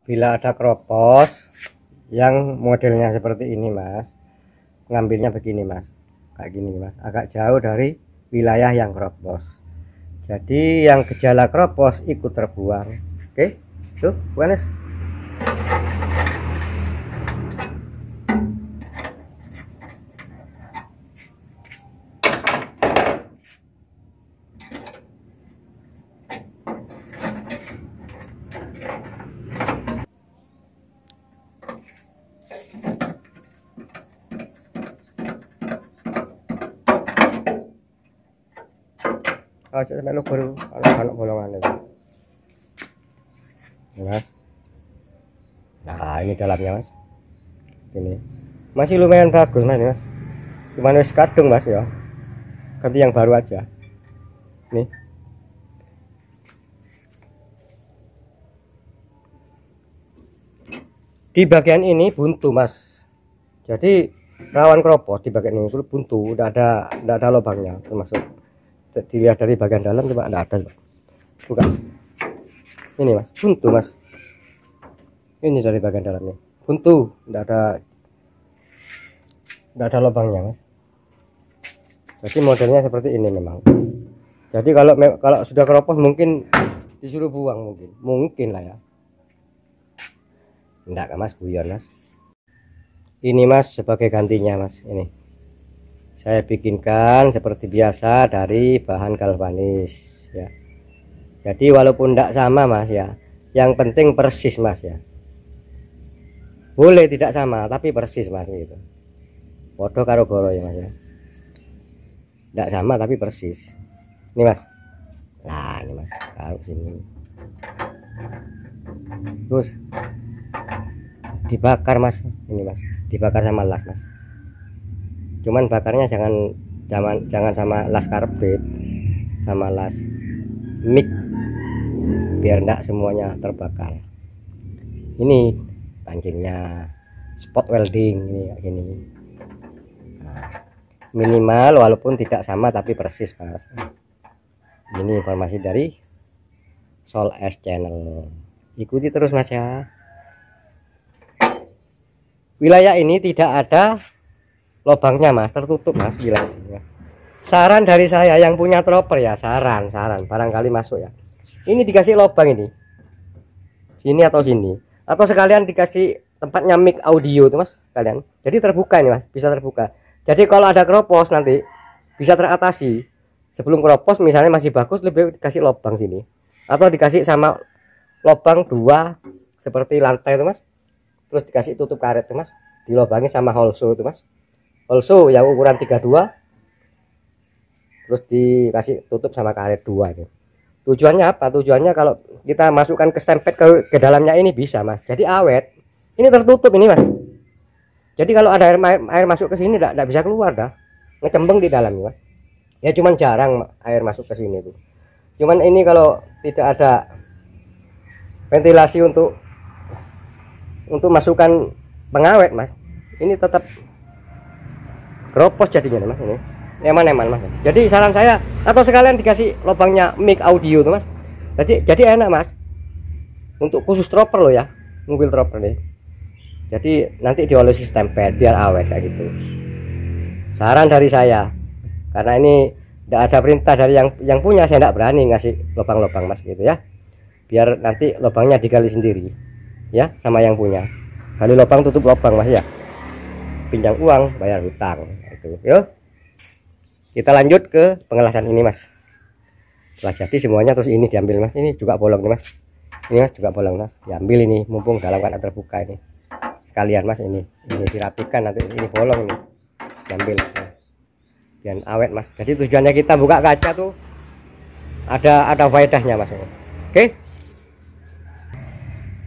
Bila ada kropos yang modelnya seperti ini mas, ngambilnya begini mas, kayak gini mas, agak jauh dari wilayah yang kropos. Jadi yang gejala kropos ikut terbuang. Oke, tuh buanes. Oh, sampai lu baru kalau bolongan itu. Mas. Nah, ini dalamnya, Mas. Ini. Masih lumayan bagus, Mas, Mas. Cuman wis kadung, Mas ya. Ganti yang baru aja. Nih. Di bagian ini buntu, Mas. Jadi rawan kropos di bagian ini buntu, udah ada lubangnya termasuk. Dilihat dari bagian dalam coba enggak ada, bukan ini mas, buntu mas, ini dari bagian dalamnya buntu, enggak ada lubangnya mas. Jadi modelnya seperti ini memang. Jadi kalau sudah keropos mungkin disuruh buang, mungkin lah ya, enggak kan mas, guyon mas. Ini mas sebagai gantinya mas, ini saya bikinkan seperti biasa dari bahan galvanis ya. Jadi walaupun tidak sama mas ya, yang penting persis mas ya. Boleh tidak sama tapi persis mas gitu. Podo karo goro ya mas ya. Tidak sama tapi persis. Ini mas. Nah ini mas, taruh sini. Terus dibakar mas, ini mas, dibakar sama las mas. Cuman bakarnya jangan sama las karbit, sama las mik, biar enggak semuanya terbakar. Ini pancingnya spot welding ini kayak gini. Nah, minimal walaupun tidak sama tapi persis mas. Ini informasi dari Sol S Channel, ikuti terus mas ya. Wilayah ini tidak ada lubangnya mas, tertutup mas wilayahnya. Saran dari saya yang punya dropper ya, saran barangkali masuk ya, ini dikasih lubang ini sini atau sini, atau sekalian dikasih tempatnya mic audio tuh mas sekalian, jadi terbuka ini mas, bisa terbuka. Jadi kalau ada kropos nanti bisa teratasi. Sebelum kropos misalnya masih bagus, lebih dikasih lubang sini, atau dikasih sama lubang dua seperti lantai itu mas, terus dikasih tutup karet tuh mas, dilubangi sama holso itu mas, holso yang ukuran 32, terus dikasih tutup sama karet 2 gitu. Tujuannya apa? Tujuannya kalau kita masukkan ke stempet ke dalamnya ini bisa mas, jadi awet. Ini tertutup ini mas, jadi kalau ada air masuk ke sini tidak bisa keluar dah, ngecembeng di dalam mas. Ya cuman jarang air masuk ke sini tuh. Cuman ini kalau tidak ada ventilasi untuk masukkan pengawet mas, ini tetap kropos jadinya mas. Ini eman mas. Jadi saran saya, atau sekalian dikasih lubangnya mic audio tuh mas, jadi enak mas, untuk khusus dropper loh ya, mobil dropper nih. Jadi nanti diolesi stempel biar awet kayak gitu. Saran dari saya, karena ini tidak ada perintah dari yang punya, saya tidak berani ngasih lubang-lubang mas gitu ya, biar nanti lubangnya digali sendiri ya sama yang punya. Gali lubang tutup lubang mas ya, pinjam uang bayar hutang itu. Yuk kita lanjut ke pengelasan ini mas. Setelah jadi semuanya terus ini diambil mas, ini juga bolong nih mas, ini mas juga bolong mas, diambil ini mumpung dalam keadaan terbuka ini sekalian mas. Ini dirapikan, nanti ini bolong ini diambil dan awet mas. Jadi tujuannya kita buka kaca tuh ada faedahnya mas. Oke,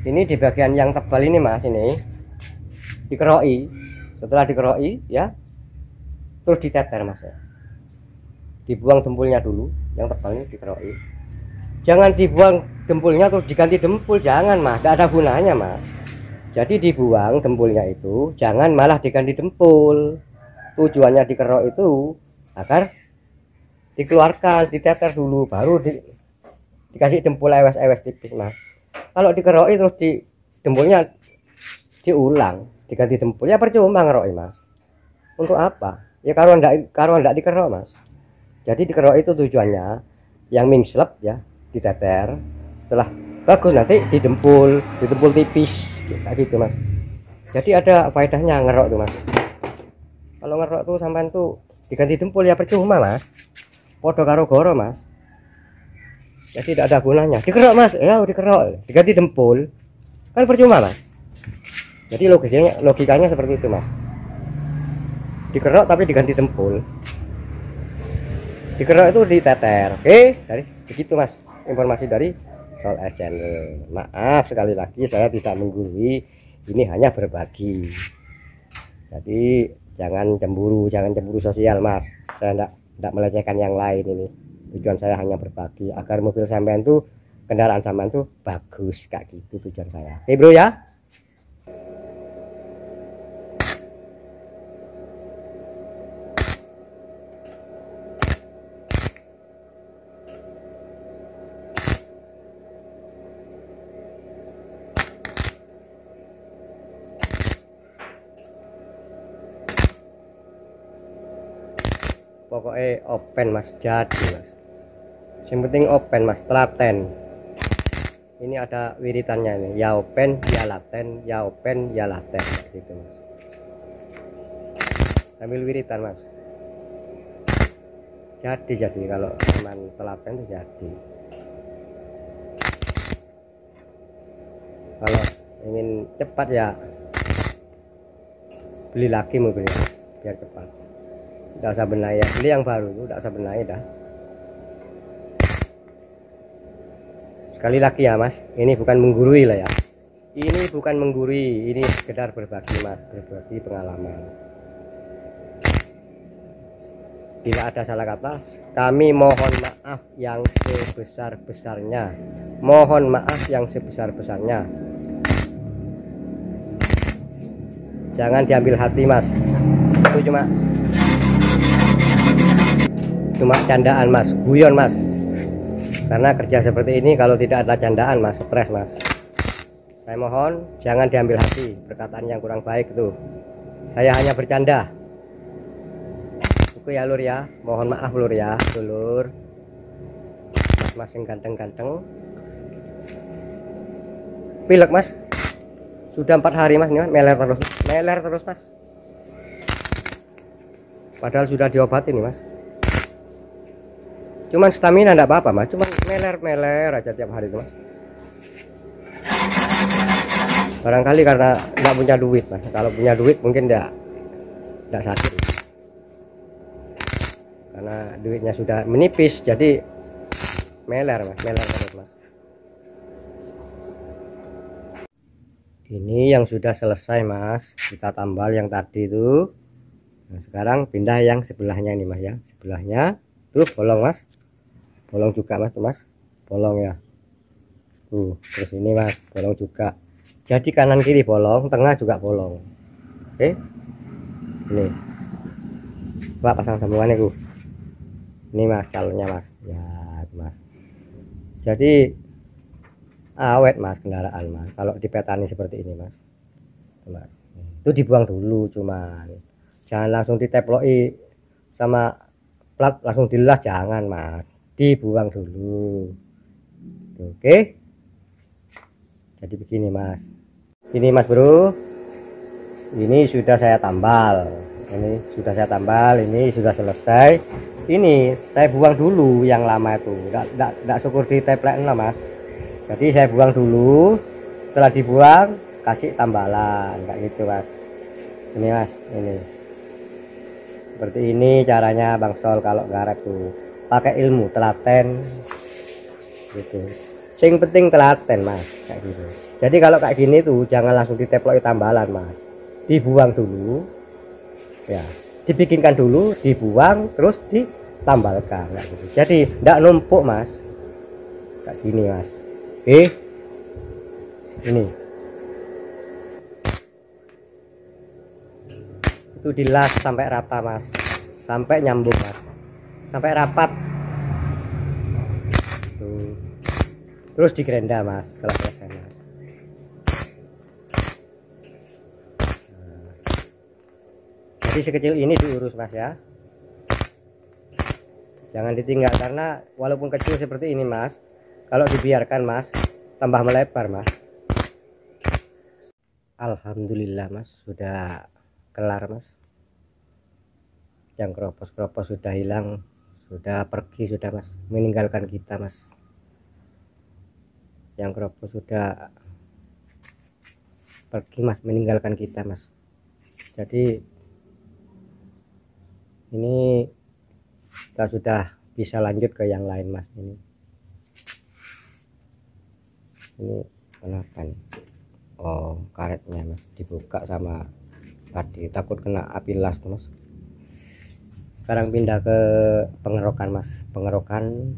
ini di bagian yang tebal ini mas, ini dikeroi. Setelah dikeroi ya, terus diteter mas ya, dibuang dempulnya dulu, yang tebal ini dikeroi. Jangan dibuang dempulnya terus diganti dempul, jangan mas, tidak ada gunanya mas. Jadi dibuang dempulnya itu, jangan malah diganti dempul. Tujuannya dikerok itu agar dikeluarkan, diteter dulu, baru dikasih dempul ewes-ewes tipis mas. Kalau dikeroi terus dempulnya diulang, diganti dempul, ya percuma ngerok mas. Untuk apa? Ya karo ndak dikerok mas. Jadi dikerok itu tujuannya yang minslep ya, diteter. Setelah bagus nanti didempul tipis kayak gitu mas. Jadi ada faedahnya ngerok tuh mas. Kalau ngerok tuh sampean tuh diganti dempul ya percuma mas. Podo karo goro mas. Jadi tidak ada gunanya. Dikerok mas, ya dikerok, diganti dempul kan percuma mas. Jadi logikanya seperti itu mas. Dikerok tapi diganti dempul. Dikerok itu diteter. Oke, dari begitu mas. Informasi dari Soul S Channel. Maaf sekali lagi saya tidak menggurui, ini hanya berbagi. Jadi jangan cemburu sosial mas. Saya tidak melecehkan yang lain ini. Tujuan saya hanya berbagi agar mobil sampean tuh, kendaraan sampean tuh bagus kayak gitu tujuan saya. Oke bro ya. Pokoknya open mas, jadi mas, yang penting open mas, telaten. Ini ada wiritannya ini, ya open ya laten, ya open ya laten gitu mas. Sambil wiritan mas, jadi kalau teman telaten itu jadi. Kalau ingin cepat ya beli lagi mobilnya biar cepat. Tidak usah benahi ya, beli yang baru itu tidak usah benahi dah. Sekali lagi ya mas, ini bukan menggurui lah ya, ini bukan menggurui, ini sekedar berbagi mas, berbagi pengalaman. Bila ada salah kata, kami mohon maaf yang sebesar-besarnya, mohon maaf yang sebesar-besarnya. Jangan diambil hati mas, itu cuma candaan mas, guyon mas. Karena kerja seperti ini kalau tidak ada candaan mas, stres mas. Saya mohon jangan diambil hati perkataan yang kurang baik itu. Saya hanya bercanda. Oke ya lur ya, mohon maaf lur ya, lur. Mas yang ganteng-ganteng. Pilek mas. Sudah 4 hari mas, nih mas, meler terus mas. Padahal sudah diobatin nih mas. Cuman stamina enggak apa-apa mas, cuman meler aja tiap hari itu mas. Barangkali karena nggak punya duit mas. Kalau punya duit mungkin enggak sakit. Karena duitnya sudah menipis, jadi meler terus mas. Ini yang sudah selesai mas, kita tambal yang tadi itu. Nah, sekarang pindah yang sebelahnya ini mas ya, sebelahnya tuh bolong mas, bolong juga mas, tuh mas, bolong ya tuh. Terus ini mas, bolong juga, jadi kanan kiri bolong, tengah juga bolong. Oke, ini Pak pasang sambungannya tuh, ini mas calonnya mas ya mas. Jadi awet mas kendaraan mas kalau dipetani seperti ini mas. Tuh, mas itu dibuang dulu, cuman jangan langsung diteploi sama plat langsung dilas, jangan mas, dibuang dulu. Oke, jadi begini mas, ini mas bro, ini sudah saya tambal, ini sudah selesai. Ini saya buang dulu yang lama itu, enggak syukur diteplek lah mas. Jadi saya buang dulu, setelah dibuang kasih tambalan kayak gitu mas. Ini mas, ini seperti ini caranya Bang Sol kalau garap tuh, pakai ilmu telaten gitu. Sing penting telaten mas kayak gitu. Jadi kalau kayak gini tuh jangan langsung diteploi tambalan mas, dibuang dulu ya, dibikinkan dulu, dibuang terus ditambalkan kayak gitu. Jadi enggak numpuk mas kayak gini mas. Oke, ini itu dilas sampai rata mas, sampai nyambung mas, sampai rapat tuh. Terus digerenda mas setelah selesai mas. Jadi sekecil ini diurus mas ya, jangan ditinggal, karena walaupun kecil seperti ini mas, kalau dibiarkan mas tambah melebar mas. Alhamdulillah mas, sudah kelar mas, yang keropos-keropos sudah hilang, sudah pergi, sudah mas, meninggalkan kita mas. Yang keropos sudah pergi mas, meninggalkan kita mas. Jadi ini kita sudah bisa lanjut ke yang lain mas. Ini kenapa nih? Oh, karetnya mas dibuka sama tadi, takut kena api las mas. Sekarang pindah ke pengerokan mas, pengerokan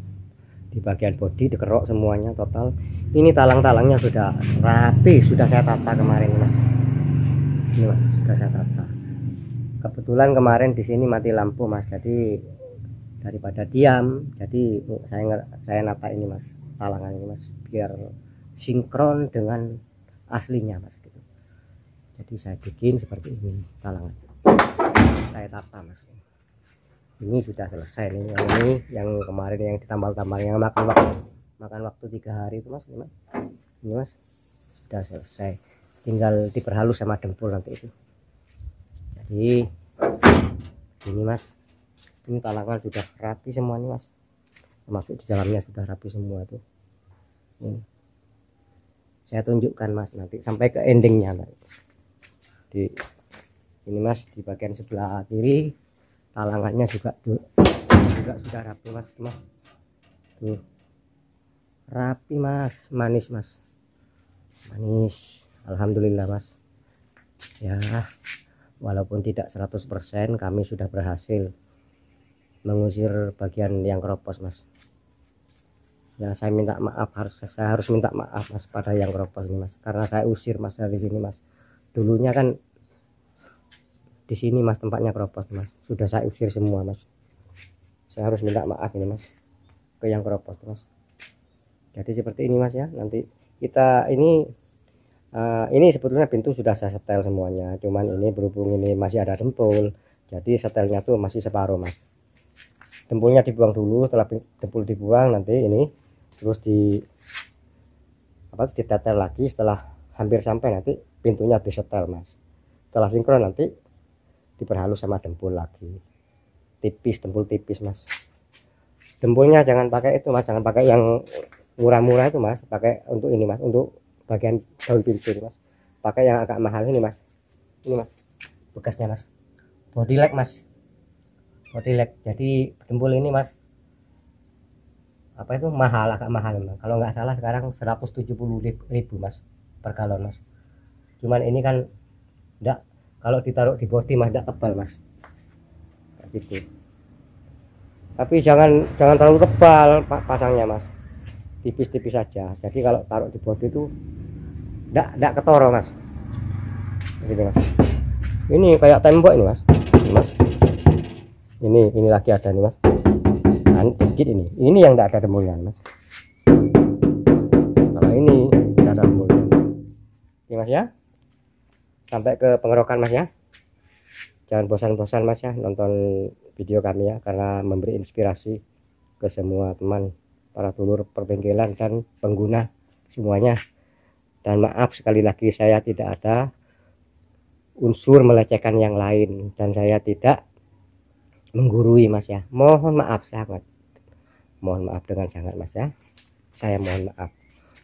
di bagian bodi dikerok semuanya total. Ini talang-talangnya sudah rapi, sudah saya tata kemarin mas. Ini mas, sudah saya tata. Kebetulan kemarin di sini mati lampu mas, jadi daripada diam, jadi saya nata ini mas, talangan ini mas, biar sinkron dengan aslinya mas gitu. Jadi saya bikin seperti ini talangan, saya tata mas. Ini sudah selesai nih, yang ini yang kemarin yang ditambal-tambal yang makan waktu 3 hari itu mas. Ini mas sudah selesai, tinggal diperhalus sama dempul nanti itu. Jadi ini mas, ini talangan sudah rapi semua nih mas, termasuk di dalamnya sudah rapi semua tuh. Ini saya tunjukkan mas nanti sampai ke endingnya di ini mas, di bagian sebelah kiri talangannya juga sudah rapi mas. Tuh rapi mas, manis mas, manis. Alhamdulillah mas ya, walaupun tidak 100% kami sudah berhasil mengusir bagian yang keropos mas. Ya saya minta maaf, saya harus minta maaf mas pada yang keropos ini mas, karena saya usir mas dari sini mas. Dulunya kan di sini mas tempatnya keropos mas, sudah saya usir semua mas. Saya harus minta maaf ini mas ke yang keropos mas. Jadi seperti ini mas ya, nanti kita ini sebetulnya pintu sudah saya setel semuanya, cuman ini berhubung ini masih ada dempul, jadi setelnya tuh masih separuh mas. Dempulnya dibuang dulu, setelah dempul dibuang nanti ini terus ditetel lagi, setelah hampir sampai nanti pintunya disetel mas. Setelah sinkron nanti diperhalus sama dempul lagi, tipis, dempul tipis mas. Dempulnya jangan pakai itu mas, jangan pakai yang murah-murah itu mas, pakai untuk ini mas, untuk bagian daun pintu mas, pakai yang agak mahal ini mas. Ini mas bekasnya mas, body lag mas, body lag. Jadi dempul ini mas apa itu mahal, agak mahal memang. Kalau nggak salah sekarang 170.000 mas per galon mas. Cuman ini kan enggak, kalau ditaruh di body mas enggak tebal mas gitu. Tapi jangan terlalu tebal pasangnya mas, tipis-tipis saja. Jadi kalau taruh di body itu enggak ketoro mas gitu mas. Ini kayak tembok ini mas. Ini mas, ini lagi ada nih mas, dikit ini yang enggak ada dempulnya mas. Kalau ini enggak ada dempulnya. Oke mas ya, sampai ke pengerokan mas ya. Jangan bosan-bosan mas ya nonton video kami ya, karena memberi inspirasi ke semua teman, para dulur perbengkelan dan pengguna semuanya. Dan maaf sekali lagi, saya tidak ada unsur melecehkan yang lain dan saya tidak menggurui mas ya. Mohon maaf sangat, mohon maaf dengan sangat mas ya. Saya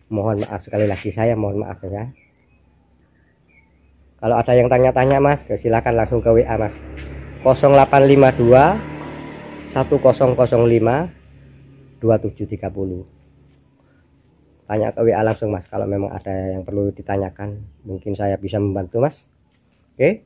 mohon maaf sekali lagi, saya mohon maaf ya. Kalau ada yang tanya-tanya mas, silakan langsung ke WA mas, 0852 1005 2730. Tanya ke WA langsung mas, kalau memang ada yang perlu ditanyakan, mungkin saya bisa membantu mas. Oke.